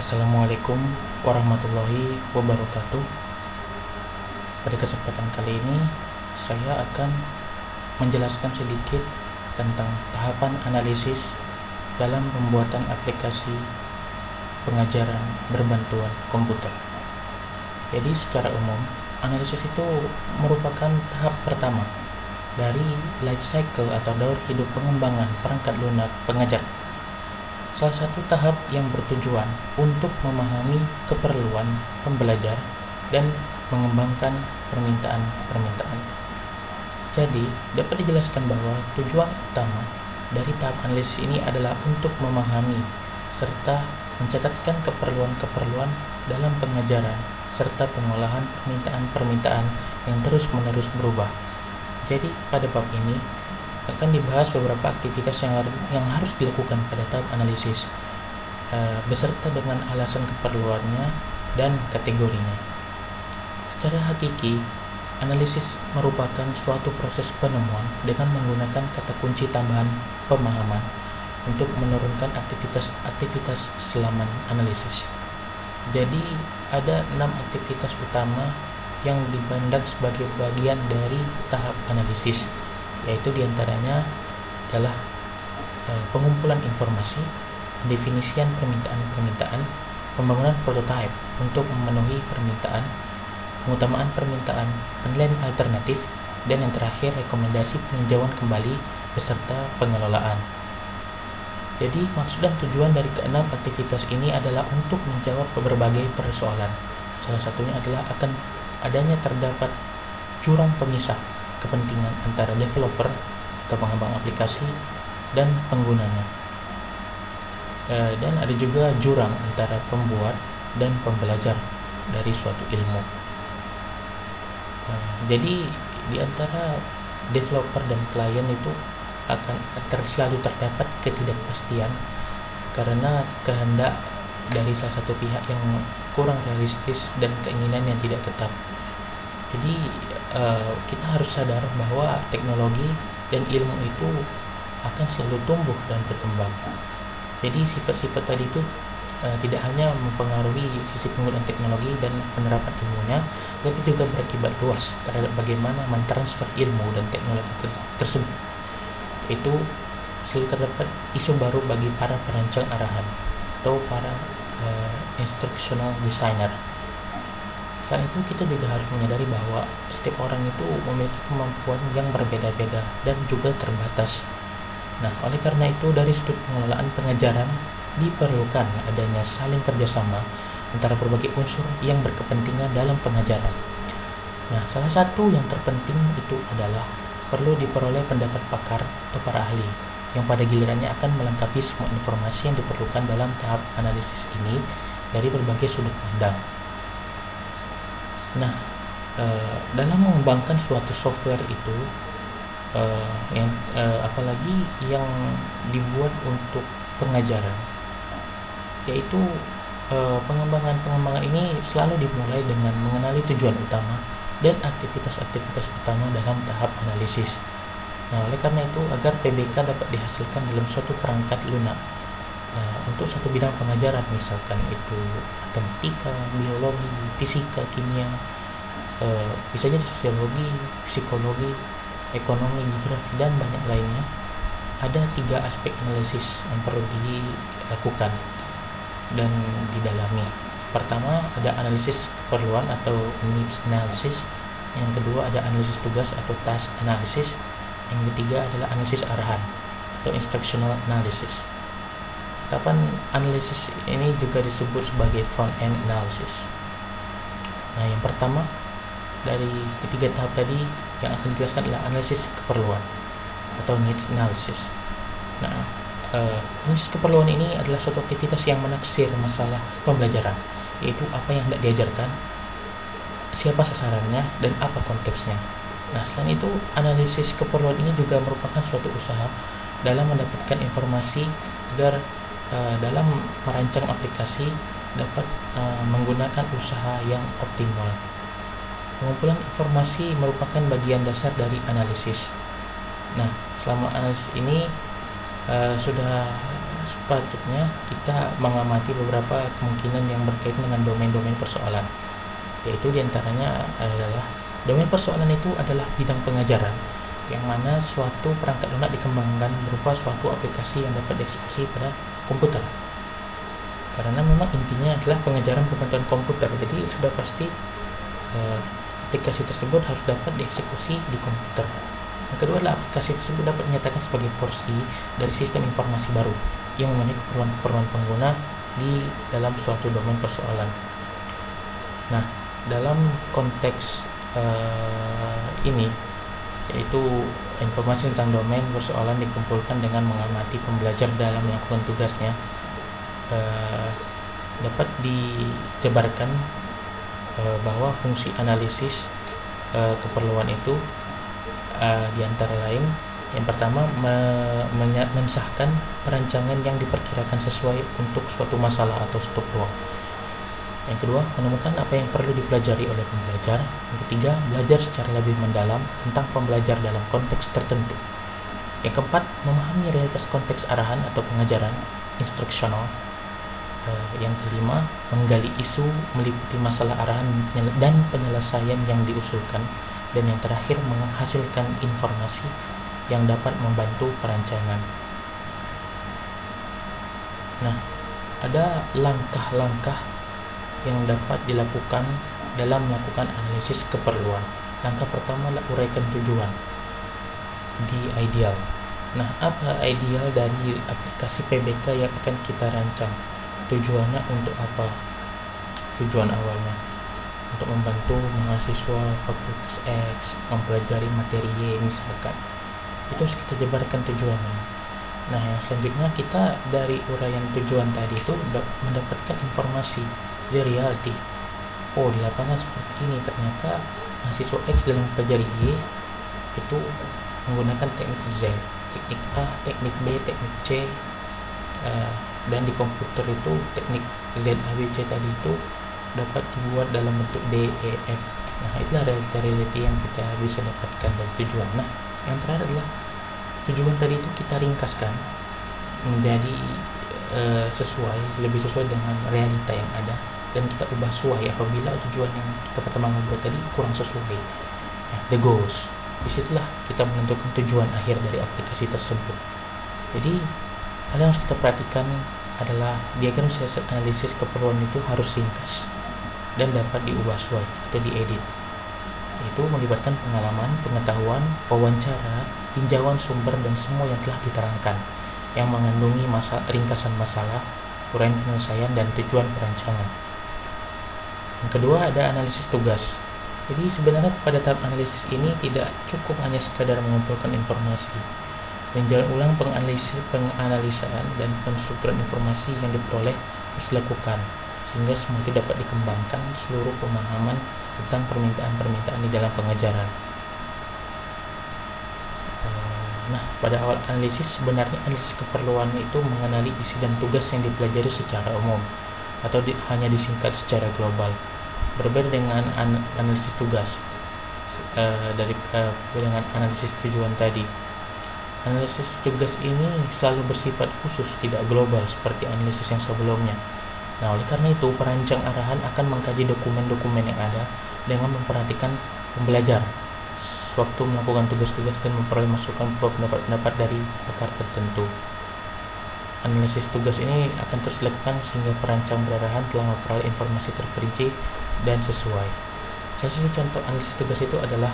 Assalamualaikum warahmatullahi wabarakatuh. Pada kesempatan kali ini, saya akan menjelaskan sedikit tentang tahapan analisis dalam pembuatan aplikasi pengajaran berbantuan komputer. Jadi secara umum, analisis itu merupakan tahap pertama dari life cycle atau daur hidup pengembangan perangkat lunak pengajar. Salah satu tahap yang bertujuan untuk memahami keperluan pembelajar dan mengembangkan permintaan-permintaan. Jadi, dapat dijelaskan bahwa tujuan utama dari tahap analisis ini adalah untuk memahami serta mencatatkan keperluan-keperluan dalam pengajaran serta pengolahan permintaan-permintaan yang terus-menerus berubah. Jadi, pada bab ini akan dibahas beberapa aktivitas yang harus dilakukan pada tahap analisis beserta dengan alasan keperluannya dan kategorinya. Secara hakiki, analisis merupakan suatu proses penemuan dengan menggunakan kata kunci tambahan pemahaman untuk menurunkan aktivitas selama analisis. Jadi, ada 6 aktivitas utama yang dipandang sebagai bagian dari tahap analisis, yaitu diantaranya adalah pengumpulan informasi, definisian permintaan-permintaan, pembangunan prototipe untuk memenuhi permintaan, pengutamaan permintaan, penilaian alternatif, dan yang terakhir rekomendasi peninjauan kembali beserta pengelolaan. Jadi maksud dan tujuan dari keenam aktivitas ini adalah untuk menjawab berbagai persoalan. Salah satunya adalah akan adanya terdapat jurang pemisah kepentingan antara developer atau pengembang aplikasi dan penggunanya, dan ada juga jurang antara pembuat dan pembelajar dari suatu ilmu. Jadi di antara developer dan klien itu akan selalu terdapat ketidakpastian karena kehendak dari salah satu pihak yang kurang realistis dan keinginan yang tidak tetap. Jadi kita harus sadar bahwa teknologi dan ilmu itu akan selalu tumbuh dan berkembang. Jadi sifat-sifat tadi itu tidak hanya mempengaruhi sisi penggunaan teknologi dan penerapan ilmunya, tapi juga berakibat luas terhadap bagaimana mentransfer ilmu dan teknologi tersebut. Itu selalu terdapat isu baru bagi para perancang arahan atau para instructional designer. Selain itu, kita juga harus menyadari bahwa setiap orang itu memiliki kemampuan yang berbeda-beda dan juga terbatas. Nah, oleh karena itu dari sudut pengelolaan pengajaran diperlukan adanya saling kerjasama antara berbagai unsur yang berkepentingan dalam pengajaran. Nah, salah satu yang terpenting itu adalah perlu diperoleh pendapat pakar atau para ahli yang pada gilirannya akan melengkapi semua informasi yang diperlukan dalam tahap analisis ini dari berbagai sudut pandang. Nah, dalam mengembangkan suatu software itu, apalagi yang dibuat untuk pengajaran, yaitu pengembangan ini selalu dimulai dengan mengenali tujuan utama dan aktivitas-aktivitas utama dalam tahap analisis. Nah, oleh karena itu, agar PBK dapat dihasilkan dalam suatu perangkat lunak untuk satu bidang pengajaran, misalkan itu matematika, biologi, fisika, kimia, bisa jadi sosiologi, psikologi, ekonomi, geografi, dan banyak lainnya. Ada 3 aspek analisis yang perlu dilakukan dan didalami. Pertama, ada analisis keperluan atau needs analysis. Yang kedua, ada analisis tugas atau task analysis. Yang ketiga adalah analisis arahan atau instructional analysis. Tahapan analisis ini juga disebut sebagai front-end analysis. Nah, yang pertama dari ketiga tahap tadi yang akan dijelaskan adalah analisis keperluan atau needs analysis. Nah, analisis keperluan ini adalah suatu aktivitas yang menaksir masalah pembelajaran, yaitu apa yang hendak diajarkan, siapa sasarannya, dan apa konteksnya. Nah, selain itu, analisis keperluan ini juga merupakan suatu usaha dalam mendapatkan informasi agar dalam merancang aplikasi dapat menggunakan usaha yang optimal. Pengumpulan informasi merupakan bagian dasar dari analisis. Nah, selama analisis ini sudah sepatutnya kita mengamati beberapa kemungkinan yang berkaitan dengan domain-domain persoalan, yaitu diantaranya adalah domain persoalan itu adalah bidang pengajaran yang mana suatu perangkat lunak dikembangkan berupa suatu aplikasi yang dapat dieksekusi pada komputer, karena memang intinya adalah pengajaran berbantuan komputer, jadi sudah pasti aplikasi tersebut harus dapat dieksekusi di komputer. Yang kedua adalah aplikasi tersebut dapat dinyatakan sebagai porsi dari sistem informasi baru yang memenuhi keperluan pengguna di dalam suatu domain persoalan. Nah, dalam konteks ini, yaitu informasi tentang domain persoalan dikumpulkan dengan mengamati pembelajar dalam melakukan tugasnya, dapat dijabarkan bahwa fungsi analisis keperluan itu di antara lain, yang pertama mensahkan perancangan yang diperkirakan sesuai untuk suatu masalah atau suatu peluang. Yang kedua, menemukan apa yang perlu dipelajari oleh pembelajar. Yang ketiga, belajar secara lebih mendalam tentang pembelajar dalam konteks tertentu. Yang keempat, memahami realitas konteks arahan atau pengajaran instruksional. Yang kelima, menggali isu meliputi masalah arahan dan penyelesaian yang diusulkan. Dan yang terakhir, menghasilkan informasi yang dapat membantu perancangan. Nah, ada langkah-langkah yang dapat dilakukan dalam melakukan analisis keperluan. Langkah pertama adalah uraikan tujuan di ideal. Nah, apa ideal dari aplikasi PBK yang akan kita rancang? Tujuannya untuk apa? Tujuan awalnya untuk membantu mahasiswa fakultas X mempelajari materi Y misalkan. Itu harus kita jabarkan tujuannya. Nah, yang selanjutnya kita dari uraian tujuan tadi itu mendapatkan informasi di reality. Oh, di lapangan seperti ini ternyata mahasiswa X dalam mempelajari Y itu menggunakan teknik Z, teknik A, teknik B, teknik C, dan di komputer itu teknik Z, A, B, C tadi itu dapat dibuat dalam bentuk D, E, F. Nah, itulah reality yang kita bisa dapatkan dari tujuan. Nah, yang terakhir adalah tujuan tadi itu kita ringkaskan menjadi lebih sesuai dengan realita yang ada, dan kita ubah sesuai apabila tujuan yang kita pertama buat tadi kurang sesuai. Nah, the goals. Disitulah kita menentukan tujuan akhir dari aplikasi tersebut. Jadi, hal yang harus kita perhatikan adalah diagram siasat analisis keperluan itu harus ringkas dan dapat diubah sesuai atau diedit. Itu melibatkan pengalaman, pengetahuan, wawancara, tinjauan sumber, dan semua yang telah diterangkan, yang mengandungi ringkasan masalah, uraian penyelesaian, dan tujuan perancangan. Yang kedua ada analisis tugas. Jadi sebenarnya pada tahap analisis ini tidak cukup hanya sekadar mengumpulkan informasi. Peninjauan ulang, penganalisaan, dan penstrukturan informasi yang diperoleh harus dilakukan, sehingga semua itu dapat dikembangkan seluruh pemahaman tentang permintaan-permintaan di dalam pengajaran. Nah, pada awal analisis, sebenarnya analisis keperluan itu mengenali isi dan tugas yang dipelajari secara umum, atau hanya disingkat secara global. Berbeda dengan analisis tugas, dengan analisis tujuan tadi. Analisis tugas ini selalu bersifat khusus, tidak global seperti analisis yang sebelumnya. Nah, oleh karena itu, perancang arahan akan mengkaji dokumen-dokumen yang ada dengan memperhatikan pembelajar sewaktu melakukan tugas-tugas dan memperoleh masukan pendapat-pendapat dari pakar tertentu. Analisis tugas ini akan terus dilakukan sehingga perancang berarahan telah memperoleh informasi terperinci dan sesuai. Salah satu contoh analisis tugas itu adalah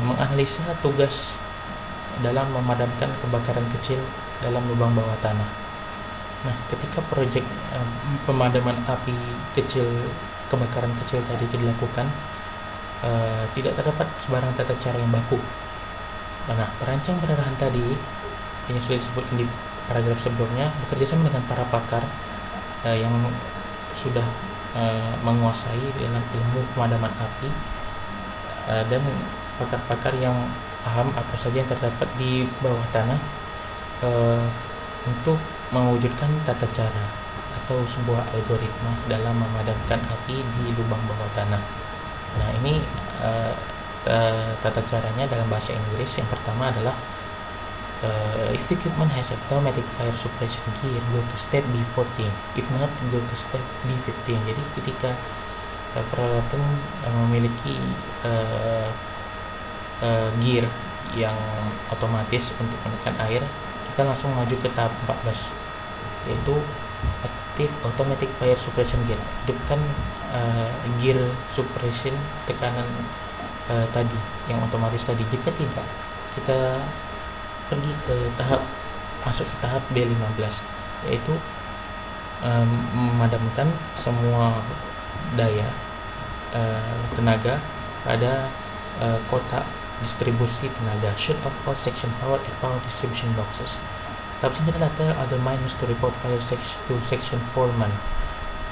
menganalisa tugas dalam memadamkan kebakaran kecil dalam lubang bawah tanah. Nah, ketika proyek pemadaman api kecil, kebakaran kecil tadi itu dilakukan, tidak terdapat sebarang tata cara yang baku. Nah, perancang berarahan tadi yang sudah disebutkan di paragraf sebelumnya bekerja sama dengan para pakar yang sudah menguasai dalam ilmu pemadaman api, dan pakar-pakar yang paham apa saja yang terdapat di bawah tanah untuk mewujudkan tata cara atau sebuah algoritma dalam memadamkan api di lubang bawah tanah. Nah, ini tata caranya dalam bahasa Inggris. Yang pertama adalah If the equipment has automatic fire suppression gear, go to step B14. If not, go to step B15. Jadi ketika peralatan memiliki gear yang otomatis untuk menekan air, kita langsung maju ke tahap 14, yaitu active automatic fire suppression gear. Hidupkan gear suppression tekanan tadi yang otomatis tadi. Jika tidak, kita pergi ke masuk ke tahap B15, yaitu memadamkan semua daya tenaga pada kotak distribusi tenaga. Shut off all section power at power distribution boxes. Tahap selanjutnya, tell other miners to report fire to section foreman.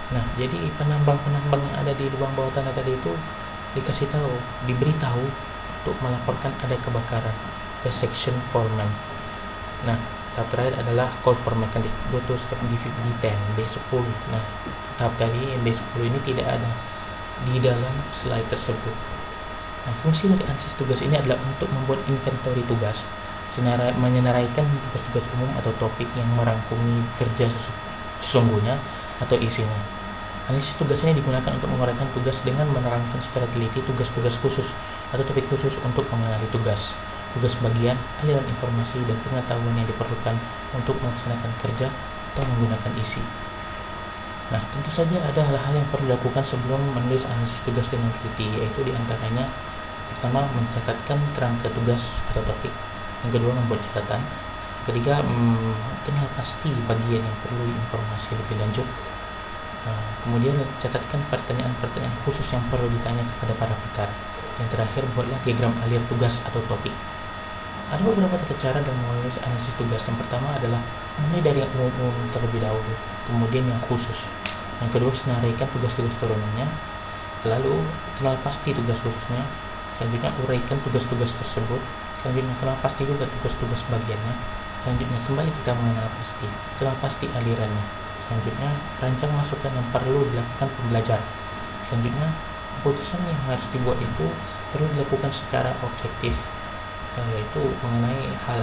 Nah, jadi penambang-penambang yang ada di lubang bawah tanah tadi itu diberitahu untuk melaporkan ada kebakaran ke section foreman. Nah, tahap terakhir adalah call for mechanic. Go to step B10, B10. Nah, tahap tadi B10 ini tidak ada di dalam slide tersebut. Nah, fungsi dari analisis tugas ini adalah untuk membuat inventory tugas, menyenaraikan tugas-tugas umum atau topik yang merangkumi kerja sesungguhnya atau isinya. Analisis tugas ini digunakan untuk menguraikan tugas dengan menerangkan secara teliti tugas-tugas khusus atau topik khusus untuk mengenali tugas bagian, aliran informasi, dan pengetahuan yang diperlukan untuk melaksanakan kerja atau menggunakan isi. Nah, tentu saja ada hal-hal yang perlu dilakukan sebelum menulis analisis tugas dengan teliti, yaitu diantaranya pertama, mencatatkan kerangka tugas atau topik. Yang kedua, membuat catatan. Yang ketiga, kenal pasti bagian yang perlu informasi lebih lanjut. Kemudian catatkan pertanyaan-pertanyaan khusus yang perlu ditanya kepada para pakar. Yang terakhir, buatlah diagram alir tugas atau topik. Ada beberapa tata cara dalam menulis analisis tugas. Yang pertama adalah mulai dari yang umum terlebih dahulu, kemudian yang khusus. Yang kedua, senaraikan tugas-tugas turunannya. Lalu, kenal pasti tugas khususnya. Selanjutnya, uraikan tugas-tugas tersebut. Selanjutnya, kenal pasti juga tugas-tugas bagiannya. Selanjutnya, kembali kita mengenal pasti. Kenal pasti alirannya. Selanjutnya, rancang masukan yang perlu dilakukan pembelajar. Selanjutnya, keputusan yang harus dibuat itu perlu dilakukan secara objektif, yaitu mengenai hal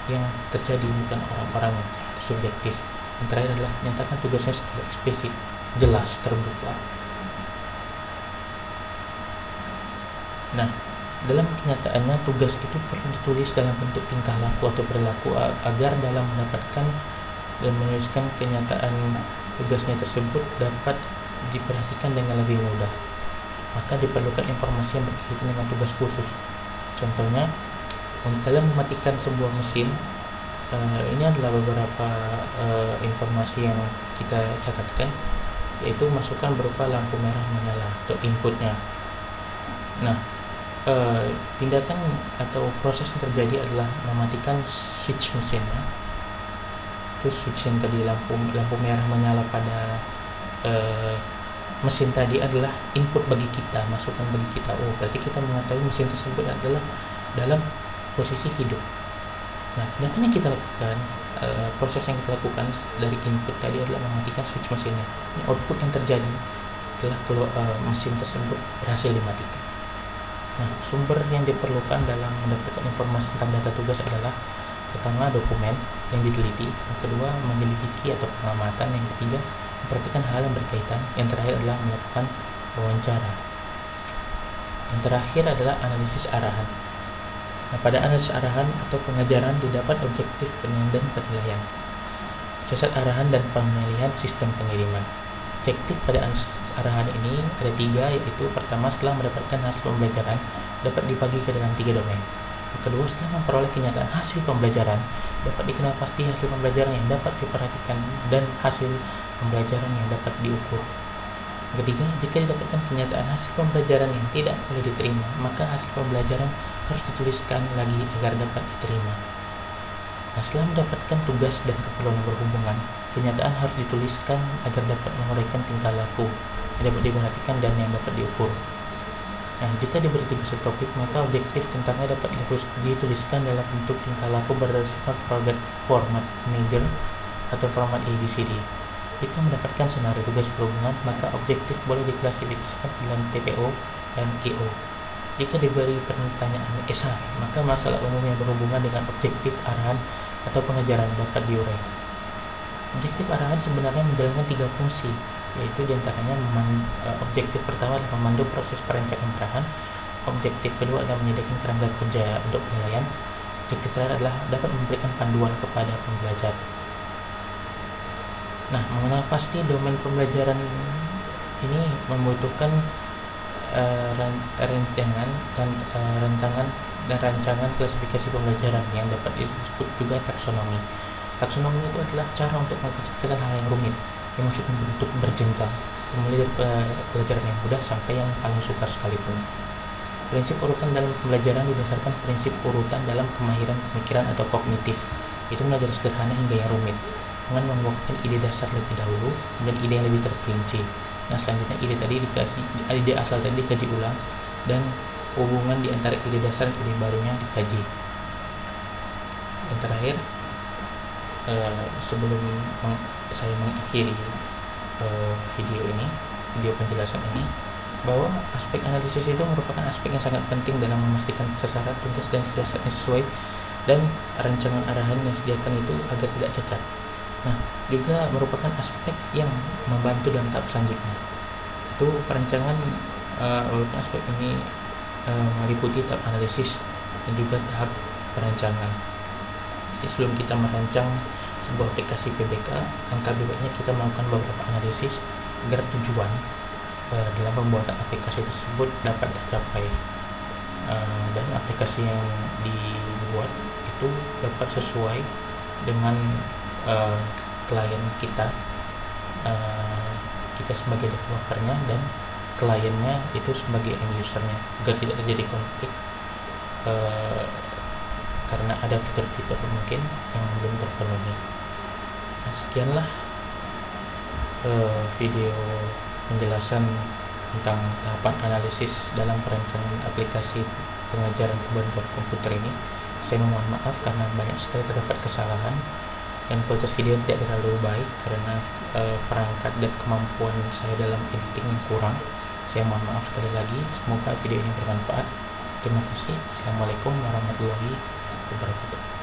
yang terjadi, bukan orang-orang yang subjektif. Yang terakhir adalah nyatakan tugasnya secara eksplisit, jelas, terbuka. Nah, dalam kenyataannya tugas itu perlu ditulis dalam bentuk tingkah laku atau perilaku agar dalam mendapatkan dan menuliskan kenyataan tugasnya tersebut dapat diperhatikan dengan lebih mudah. Maka diperlukan informasi yang berkaitan dengan tugas khusus. Contohnya, dalam mematikan sebuah mesin, ini adalah beberapa informasi yang kita catatkan, yaitu masukan berupa lampu merah menyala atau inputnya. Nah, tindakan atau proses yang terjadi adalah mematikan switch mesinnya. Itu switch yang tadi lampu merah menyala pada mesin tadi adalah input bagi kita, masukan bagi kita. Oh, berarti kita mengetahui mesin tersebut adalah dalam posisi hidup. Nah, tindakan yang kita lakukan, proses yang kita lakukan dari input tadi adalah mematikan switch mesinnya. Ini output yang terjadi adalah kalau mesin tersebut berhasil dimatikan. Nah, sumber yang diperlukan dalam mendapatkan informasi tentang data tugas adalah pertama, dokumen yang diteliti, yang kedua, menyelidiki atau pengamatan, yang ketiga, memperhatikan hal yang berkaitan, yang terakhir adalah melakukan wawancara. Yang terakhir adalah analisis arahan. Nah, pada analisis arahan atau pengajaran didapat objektif penilaian dan penilaian, siasat arahan dan pemilihan sistem pengiriman. Objektif pada analisis arahan ini ada 3, yaitu pertama, setelah mendapatkan hasil pembelajaran dapat dibagi ke dalam 3 domain. Yang kedua, setelah memperoleh kenyataan hasil pembelajaran dapat dikenal pasti hasil pembelajaran yang dapat diperhatikan dan hasil pembelajaran yang dapat diukur. Yang ketiga, jika didapatkan kenyataan hasil pembelajaran yang tidak boleh diterima, maka hasil pembelajaran harus dituliskan lagi agar dapat diterima. Nah, setelah mendapatkan tugas dan keperluan yang berhubungan, kenyataan harus dituliskan agar dapat menguraikan tingkah laku yang dapat diperhatikan dan yang dapat diukur. Nah, jika diberi tugas topik, maka objektif tentangnya dapat dituliskan dalam bentuk tingkah laku berdasarkan format major atau format ABCD. Jika mendapatkan senario tugas berhubungan, maka objektif boleh diklasifikasikan dalam TPO dan IO. Jika diberi pertanyaan esai, maka masalah umum yang berhubungan dengan objektif arahan atau pengajaran dapat diuraikan. Objektif arahan sebenarnya menjalankan 3 fungsi, yaitu diantaranya objektif pertama adalah memandu proses perencanaan arahan, objektif kedua adalah menyediakan kerangka kerja untuk penilaian, objektif terakhir adalah dapat memberikan panduan kepada pembelajar. Nah, mengenal pasti domain pembelajaran ini membutuhkan rancangan klasifikasi pembelajaran yang dapat disebut juga taksonomi. Taksonomi itu adalah cara untuk mengklasifikasi hal yang rumit, yang masih bentuk berjenjang, mulai dari pelajaran yang mudah sampai yang paling sukar sekalipun. Prinsip urutan dalam pembelajaran didasarkan prinsip urutan dalam kemahiran pemikiran atau kognitif. Itu belajar sederhana hingga yang rumit, dengan mengumpulkan ide dasar lebih dahulu dan ide yang lebih terperinci. Nah, selanjutnya ide asal tadi dikaji ulang, dan hubungan di antara ide dasar dan ide barunya dikaji. Dan terakhir, sebelum saya mengakhiri video penjelasan ini, bahwa aspek analisis itu merupakan aspek yang sangat penting dalam memastikan sasaran, tugas, dan siasatnya sesuai, dan rancangan arahan yang disediakan itu agar tidak cacat. Nah, juga merupakan aspek yang membantu dalam tahap selanjutnya. Itu perancangan, aspek ini meliputi tahap analisis dan juga tahap perancangan. Jadi sebelum kita merancang sebuah aplikasi PBK, langkah baiknya kita melakukan beberapa analisis agar tujuan dalam pembuatan aplikasi tersebut dapat tercapai, dan aplikasi yang dibuat itu dapat sesuai dengan klien kita sebagai developernya dan kliennya itu sebagai end usernya, agar tidak terjadi konflik karena ada fitur-fitur mungkin yang belum terpenuhi. Nah, sekianlah video penjelasan tentang tahapan analisis dalam perancangan aplikasi pengajaran kebantuan komputer ini. Saya mohon maaf karena banyak sekali terdapat kesalahan dan kualitas video tidak terlalu baik karena perangkat dan kemampuan saya dalam editing yang kurang. Saya mohon maaf sekali lagi. Semoga video ini bermanfaat. Terima kasih. Assalamualaikum warahmatullahi wabarakatuh.